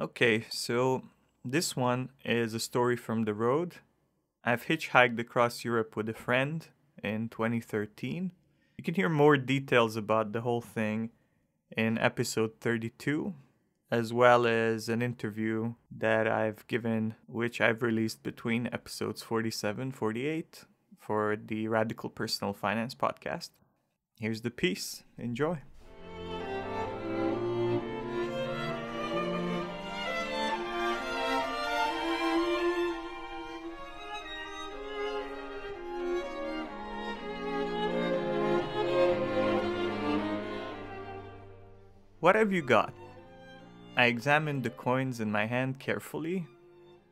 Okay, so this one is a story from the road. I've hitchhiked across Europe with a friend in 2013. You can hear more details about the whole thing in episode 32, as well as an interview that I've given, which I've released between episodes 47, 48 for the Radical Personal Finance podcast. Here's the piece. Enjoy. What have you got? I examined the coins in my hand carefully.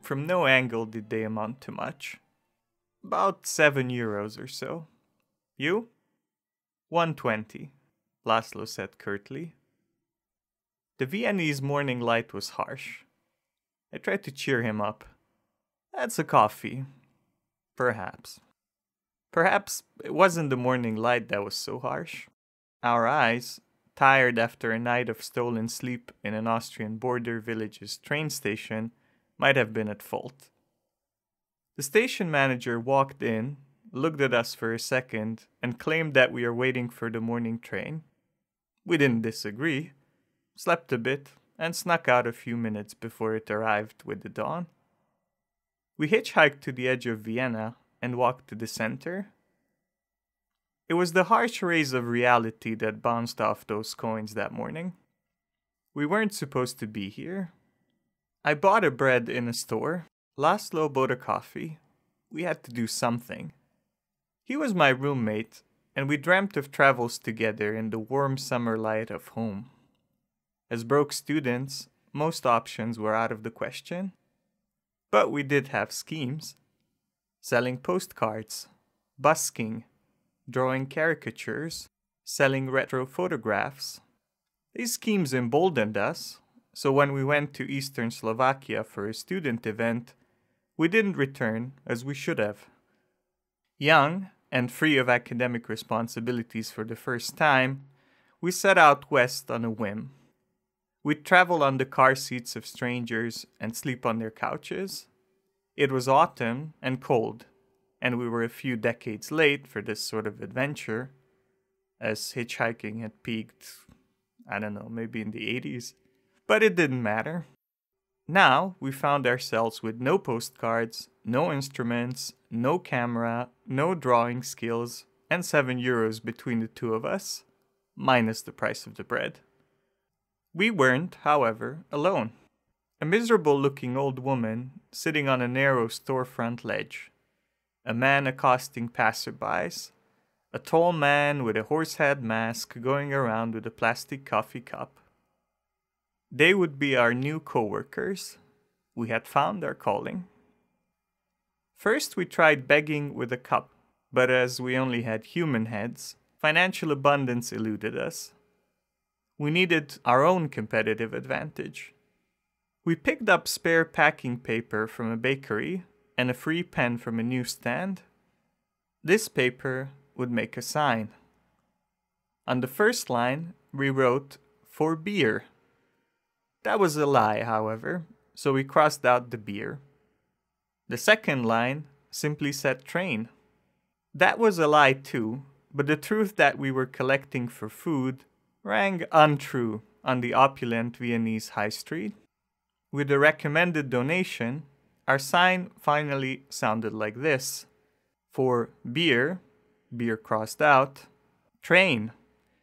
From no angle did they amount to much. About €7 or so. You? 120, Laszlo said curtly. The Viennese morning light was harsh. I tried to cheer him up. That's a coffee. Perhaps. Perhaps it wasn't the morning light that was so harsh. Our eyes, tired after a night of stolen sleep in an Austrian border village's train station, might have been at fault. The station manager walked in, looked at us for a second, and claimed that we are waiting for the morning train. We didn't disagree, slept a bit, and snuck out a few minutes before it arrived with the dawn. We hitchhiked to the edge of Vienna and walked to the center. It was the harsh rays of reality that bounced off those coins that morning. We weren't supposed to be here. I bought a bread in a store. Laszlo bought a coffee. We had to do something. He was my roommate, and we dreamt of travels together in the warm summer light of home. As broke students, most options were out of the question. But we did have schemes. Selling postcards, busking, drawing caricatures, selling retro photographs. These schemes emboldened us, so when we went to Eastern Slovakia for a student event, we didn't return as we should have. Young and free of academic responsibilities for the first time, we set out west on a whim. We'd travel on the car seats of strangers and sleep on their couches. It was autumn and cold, and we were a few decades late for this sort of adventure, as hitchhiking had peaked, maybe in the 80s. But it didn't matter. Now we found ourselves with no postcards, no instruments, no camera, no drawing skills, and €7 between the two of us, minus the price of the bread. We weren't, however, alone. A miserable-looking old woman sitting on a narrow storefront ledge. A man accosting passerbys, a tall man with a horsehead mask going around with a plastic coffee cup. They would be our new co-workers. We had found our calling. First we tried begging with a cup, but as we only had human heads, financial abundance eluded us. We needed our own competitive advantage. We picked up spare packing paper from a bakery and a free pen from a newsstand. This paper would make a sign. On the first line, we wrote, "For beer." That was a lie, however, so we crossed out the beer. The second line simply said train. That was a lie too, but the truth that we were collecting for food rang untrue on the opulent Viennese high street. With a recommended donation, our sign finally sounded like this. For beer, beer crossed out, train,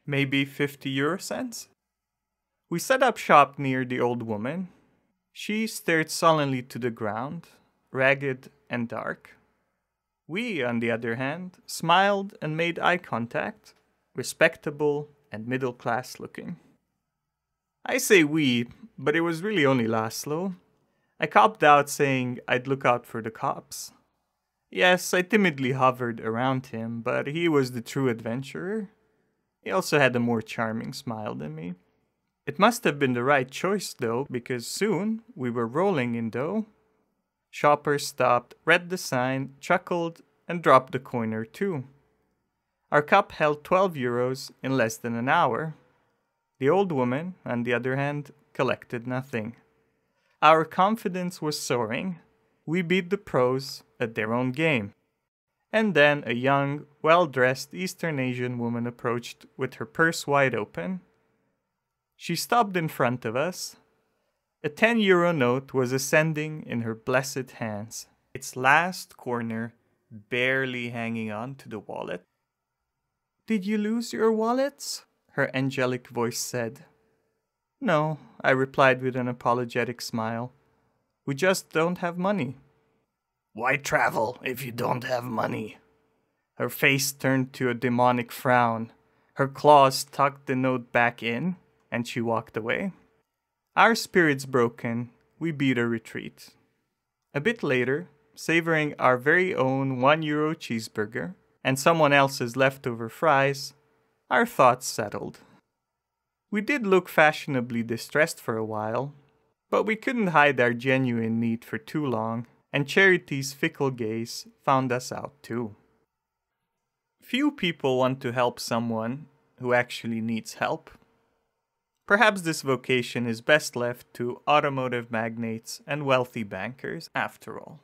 maybe 50 euro cents? We set up shop near the old woman. She stared sullenly to the ground, ragged and dark. We, on the other hand, smiled and made eye contact, respectable and middle-class looking. I say we, but it was really only Laszlo. I copped out saying I'd look out for the cops. Yes, I timidly hovered around him, but he was the true adventurer. He also had a more charming smile than me. It must have been the right choice, though, because soon we were rolling in dough. Shoppers stopped, read the sign, chuckled, and dropped a coin or two. Our cup held €12 in less than an hour. The old woman, on the other hand, collected nothing. Our confidence was soaring. We beat the pros at their own game. And then a young, well-dressed Eastern Asian woman approached with her purse wide open. She stopped in front of us. A 10-euro note was ascending in her blessed hands, its last corner barely hanging on to the wallet. "Did you lose your wallets?" her angelic voice said. "No," I replied with an apologetic smile. "We just don't have money." "Why travel if you don't have money?" Her face turned to a demonic frown. Her claws tucked the note back in, and she walked away. Our spirits broken, we beat a retreat. A bit later, savoring our very own 1 euro cheeseburger and someone else's leftover fries, our thoughts settled. We did look fashionably distressed for a while, but we couldn't hide our genuine need for too long, and Charity's fickle gaze found us out too. Few people want to help someone who actually needs help. Perhaps this vocation is best left to automotive magnates and wealthy bankers after all.